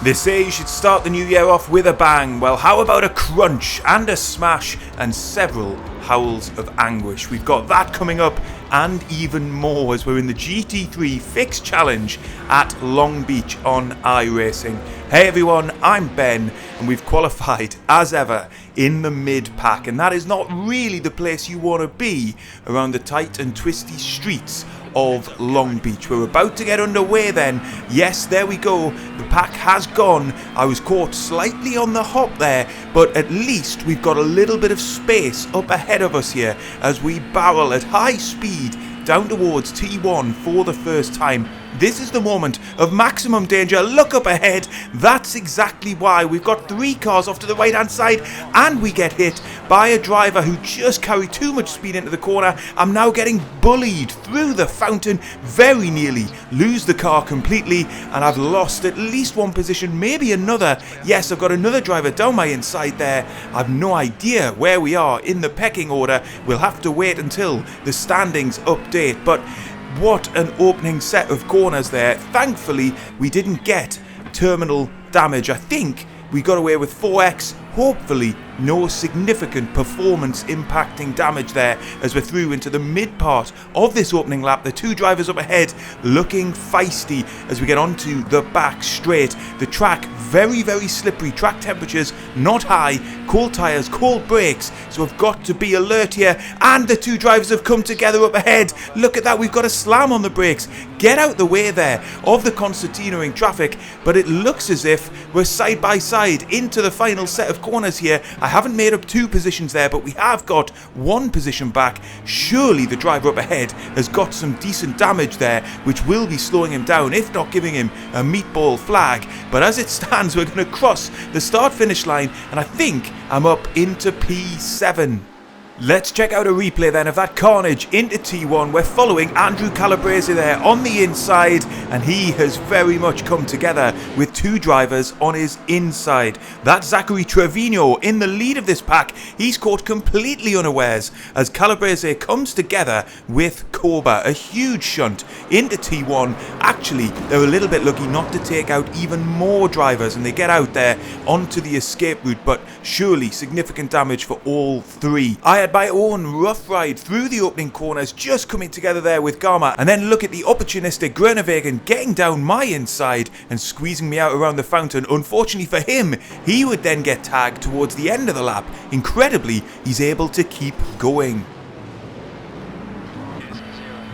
They say you should start the new year off with a bang. Well, how about a crunch and a smash and several howls of anguish? We've got that coming up and even more as we're in the GT3 Fix Challenge at Long Beach on iRacing. Hey everyone, I'm Ben and we've qualified as ever in the mid-pack, and that is not really the place you want to be around the tight and twisty streets of Long Beach. We're about to get underway then. Yes, there we go. The pack has gone. I was caught slightly on the hop there, but at least we've got a little bit of space up ahead of us here as we barrel at high speed down towards T1 for the first time. This is the moment of maximum danger. Look up ahead. That's exactly why. We've got 3 cars off to the right hand side and we get hit by a driver who just carried too much speed into the corner. I'm now getting bullied through the fountain, very nearly lose the car completely, and I've lost at least one position, maybe another. Yes, I've got another driver down my inside there. I've no idea where we are in the pecking order. We'll have to wait until the standings update, but what an opening set of corners there. Thankfully, we didn't get terminal damage. I think we got away with 4x. Hopefully, no significant performance impacting damage there as we're through into the mid part of this opening lap. The 2 drivers up ahead looking feisty as we get onto the back straight. The track very, very slippery. Track temperatures not high. Cold tyres, cold brakes. So we've got to be alert here. And the 2 drivers have come together up ahead. Look at that. We've got a slam on the brakes. Get out the way there of the concertinaing traffic. But it looks as if we're side by side into the final set of corners here. I haven't made up 2 positions there, but we have got 1 position back. Surely the driver up ahead has got some decent damage there, which will be slowing him down, if not giving him a meatball flag. But as it stands, we're going to cross the start-finish line, and I think I'm up into P7. Let's check out a replay then of that carnage into T1. We're following Andrew Calabrese there on the inside, and he has very much come together with 2 drivers on his inside. That's Zachary Trevino in the lead of this pack. He's caught completely unawares as Calabrese comes together with Koba. A huge shunt into T1. Actually, they're a little bit lucky not to take out even more drivers, and they get out there onto the escape route, but surely significant damage for all 3. I had my own rough ride through the opening corners, just coming together there with Garma, and then look at the opportunistic Groenewegen getting down my inside and squeezing me out around the fountain. Unfortunately for him, he would then get tagged towards the end of the lap. Incredibly, he's able to keep going.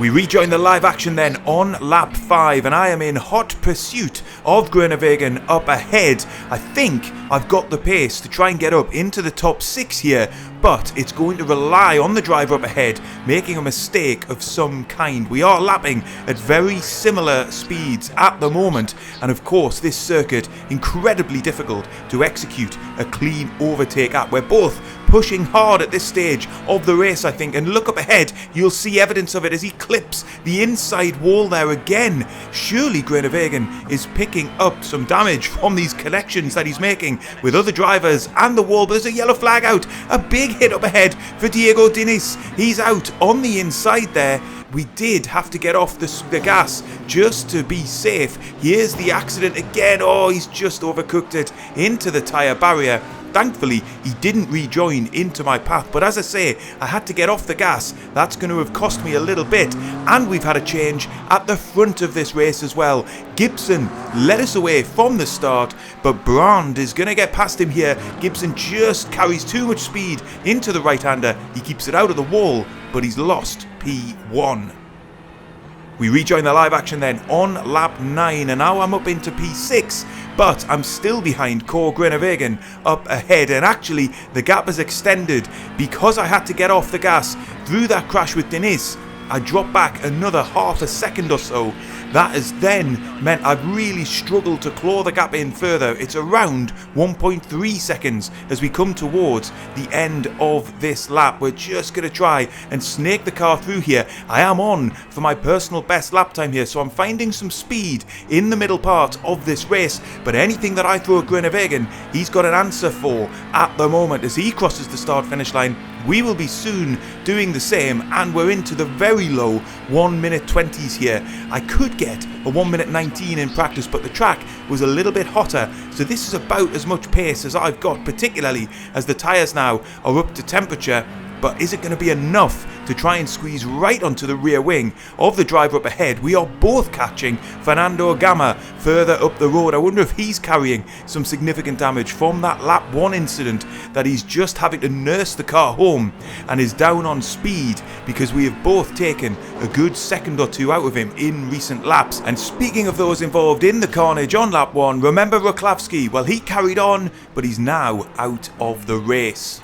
We rejoin the live action then on lap 5, and I am in hot pursuit of Groenewegen up ahead. I think I've got the pace to try and get up into the top 6 here, but it's going to rely on the driver up ahead making a mistake of some kind. We are lapping at very similar speeds at the moment, and of course this circuit incredibly difficult to execute a clean overtake at. We're both pushing hard at this stage of the race, I think, and look up ahead, you'll see evidence of it as he clips the inside wall there again. Surely Groenewegen is picking up some damage from these connections that he's making with other drivers and the wall, but there's a yellow flag out. A big hit up ahead for Diego Diniz. He's out on the inside there. We did have to get off the gas just to be safe. Here's the accident again. Oh, he's just overcooked it into the tyre barrier. Thankfully, he didn't rejoin into my path, but as I say, I had to get off the gas. That's going to have cost me a little bit, and we've had a change at the front of this race as well. Gibson led us away from the start, but Brand is going to get past him here. Gibson just carries too much speed into the right-hander. He keeps it out of the wall, but he's lost P1. We rejoin the live action then on lap 9, and now I'm up into P6, but I'm still behind Cor Groenewegen up ahead, and actually the gap has extended because I had to get off the gas through that crash with Diniz. I dropped back another half a second or so. That has then meant I've really struggled to claw the gap in further. It's around 1.3 seconds as we come towards the end of this lap. We're just going to try and snake the car through here. I am on for my personal best lap time here, so I'm finding some speed in the middle part of this race, but anything that I throw at Groenewegen, he's got an answer for at the moment as he crosses the start finish line. We will be soon doing the same, and we're into the very low 1 minute 20s here. I could get a 1 minute 19 in practice, but the track was a little bit hotter, so this is about as much pace as I've got, particularly as the tyres now are up to temperature. But is it going to be enough to try and squeeze right onto the rear wing of the driver up ahead? We are both catching Fernando Gama further up the road. I wonder if he's carrying some significant damage from that lap 1 incident, that he's just having to nurse the car home and is down on speed, because we have both taken a good second or two out of him in recent laps. And speaking of those involved in the carnage on lap 1, remember Ruklavsky? Well, he carried on, but he's now out of the race.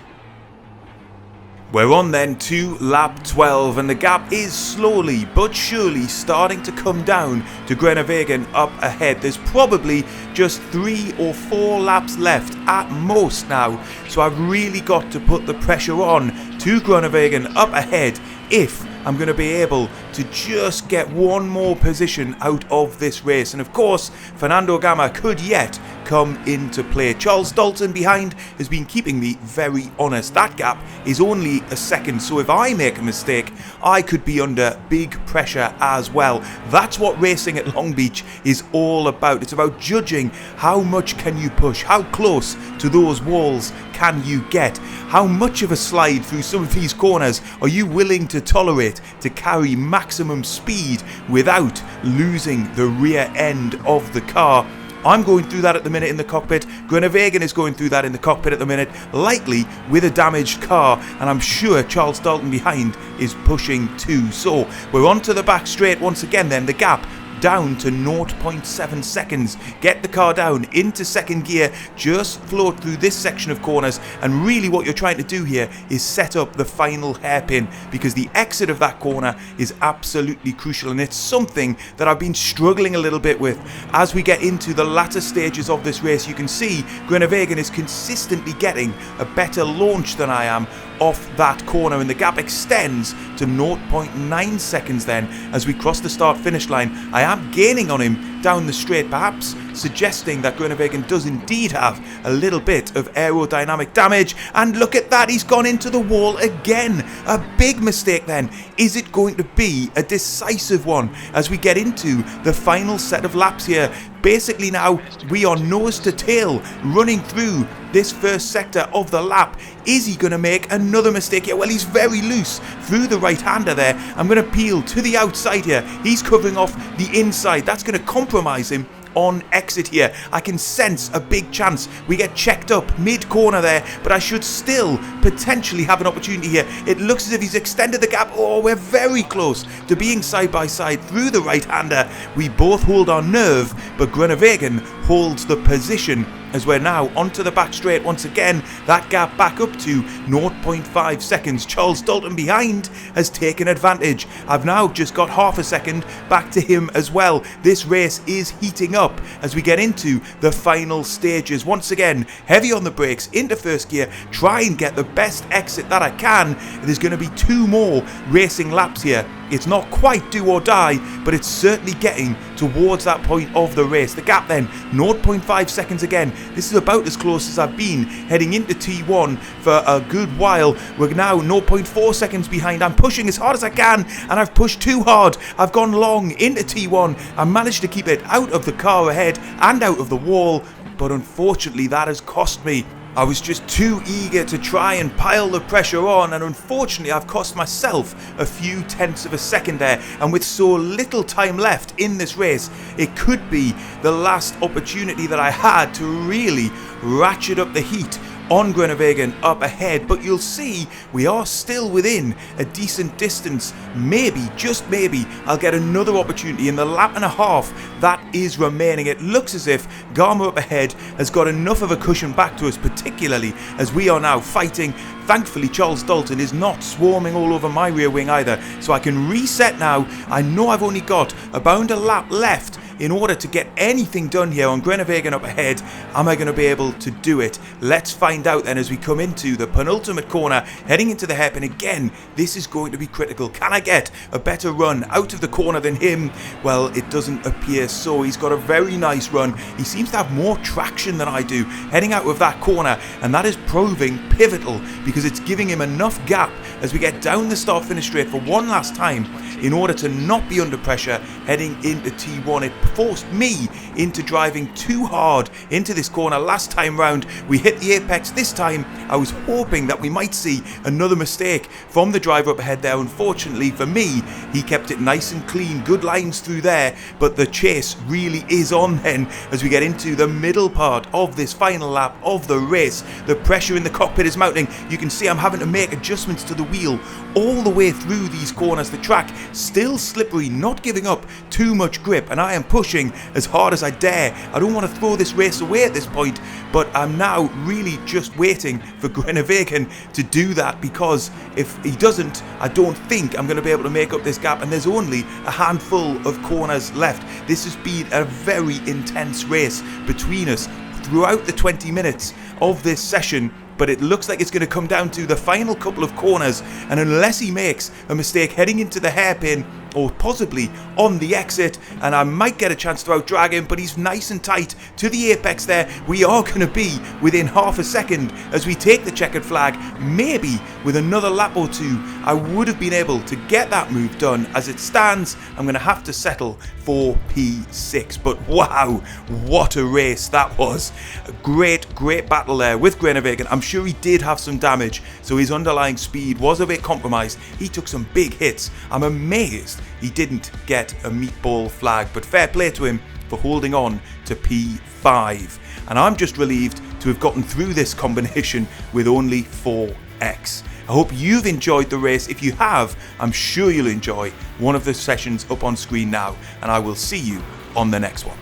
We're on then to lap 12, and the gap is slowly but surely starting to come down to Groenewegen up ahead. There's probably just 3 or 4 laps left at most now, so I've really got to put the pressure on to Groenewegen up ahead if I'm going to be able to just get one more position out of this race. And of course, Fernando Gama could yet come into play. Charles Dalton behind has been keeping me very honest. That gap is only a second, so if I make a mistake, I could be under big pressure as well. That's what racing at Long Beach is all about. It's about judging how much can you push, how close to those walls can you get, how much of a slide through some of these corners are you willing to tolerate to carry maximum speed without losing the rear end of the car. I'm going through that at the minute in the cockpit. Groenewegen is going through that in the cockpit at the minute, likely with a damaged car, and I'm sure Charles Dalton behind is pushing too. So we're onto the back straight once again then. The gap down to 0.7 seconds. Get the car down into second gear, just float through this section of corners, and really what you're trying to do here is set up the final hairpin, because the exit of that corner is absolutely crucial, and it's something that I've been struggling a little bit with. As we get into the latter stages of this race, you can see Groenewegen is consistently getting a better launch than I am off that corner, and the gap extends to 0.9 seconds then as we cross the start finish line. I am gaining on him down the straight, perhaps suggesting that Groenewegen does indeed have a little bit of aerodynamic damage. And look at that, he's gone into the wall again. A big mistake then. Is it going to be a decisive one as we get into the final set of laps here? Basically now we are nose to tail running through this first sector of the lap. Is he going to make another mistake here? Well, he's very loose through the right-hander there. I'm going to peel to the outside here. He's covering off the inside. That's going to compromise him on exit here. I can sense a big chance we get checked up mid-corner there, but I should still potentially have an opportunity here. It looks as if he's extended the gap. Oh, we're very close to being side by side through the right-hander. We both hold our nerve, but Groenewegen holds the position as we're now onto the back straight once again. That gap back up to 0.5 seconds. Charles Dalton behind has taken advantage. I've now just got half a second back to him as well. This race is heating up as we get into the final stages. Once again, heavy on the brakes, into first gear, try and get the best exit that I can. There's going to be 2 more racing laps here. It's not quite do or die, but it's certainly getting towards that point of the race. The gap then, 0.5 seconds again. This is about as close as I've been heading into T1 for a good while. We're now 0.4 seconds behind. I'm pushing as hard as I can, and I've pushed too hard. I've gone long into T1. I managed to keep it out of the car ahead and out of the wall, but unfortunately that has cost me. I was just too eager to try and pile the pressure on, and unfortunately I've cost myself a few tenths of a second there. And with so little time left in this race, it could be the last opportunity that I had to really ratchet up the heat on Groenewegen up ahead. But you'll see we are still within a decent distance. Maybe, just maybe, I'll get another opportunity in the lap and a half that is remaining. It looks as if Gama up ahead has got enough of a cushion back to us, particularly as we are now fighting. Thankfully Charles Dalton is not swarming all over my rear wing either, so I can reset now. I know I've only got about a lap left in order to get anything done here on Groenewegen up ahead. Am I going to be able to do it? Let's find out then as we come into the penultimate corner, heading into the hairpin again. This is going to be critical. Can I get a better run out of the corner than him? Well, it doesn't appear so. He's got a very nice run. He seems to have more traction than I do heading out of that corner, and that is proving pivotal because it's giving him enough gap as we get down the start finish straight for one last time in order to not be under pressure heading into T1. It forced me into driving too hard into this corner last time round. We hit the apex. This time I was hoping that we might see another mistake from the driver up ahead there. Unfortunately for me, he kept it nice and clean, good lines through there, but the chase really is on then as we get into the middle part of this final lap of the race. The pressure in the cockpit is mounting. You can see I'm having to make adjustments to the wheel all the way through these corners. The track still slippery, not giving up too much grip, and I am pushing as hard as I dare. I don't want to throw this race away at this point, but I'm now really just waiting for Groenewegen to do that, because if he doesn't, I don't think I'm going to be able to make up this gap, and there's only a handful of corners left. This has been a very intense race between us throughout the 20 minutes of this session, but it looks like it's going to come down to the final couple of corners, and unless he makes a mistake heading into the hairpin or possibly on the exit, and I might get a chance to outdrag him, but he's nice and tight to the apex there. We are going to be within half a second as we take the checkered flag. Maybe with another lap or two I would have been able to get that move done. As it stands, I'm going to have to settle for P6, but wow, what a race that was. A great battle there with Groenewegen. I'm sure he did have some damage, so his underlying speed was a bit compromised. He took some big hits. I'm amazed he didn't get a meatball flag, but fair play to him for holding on to P5. And I'm just relieved to have gotten through this combination with only 4x. I hope you've enjoyed the race. If you have, I'm sure you'll enjoy one of the sessions up on screen now, and I will see you on the next one.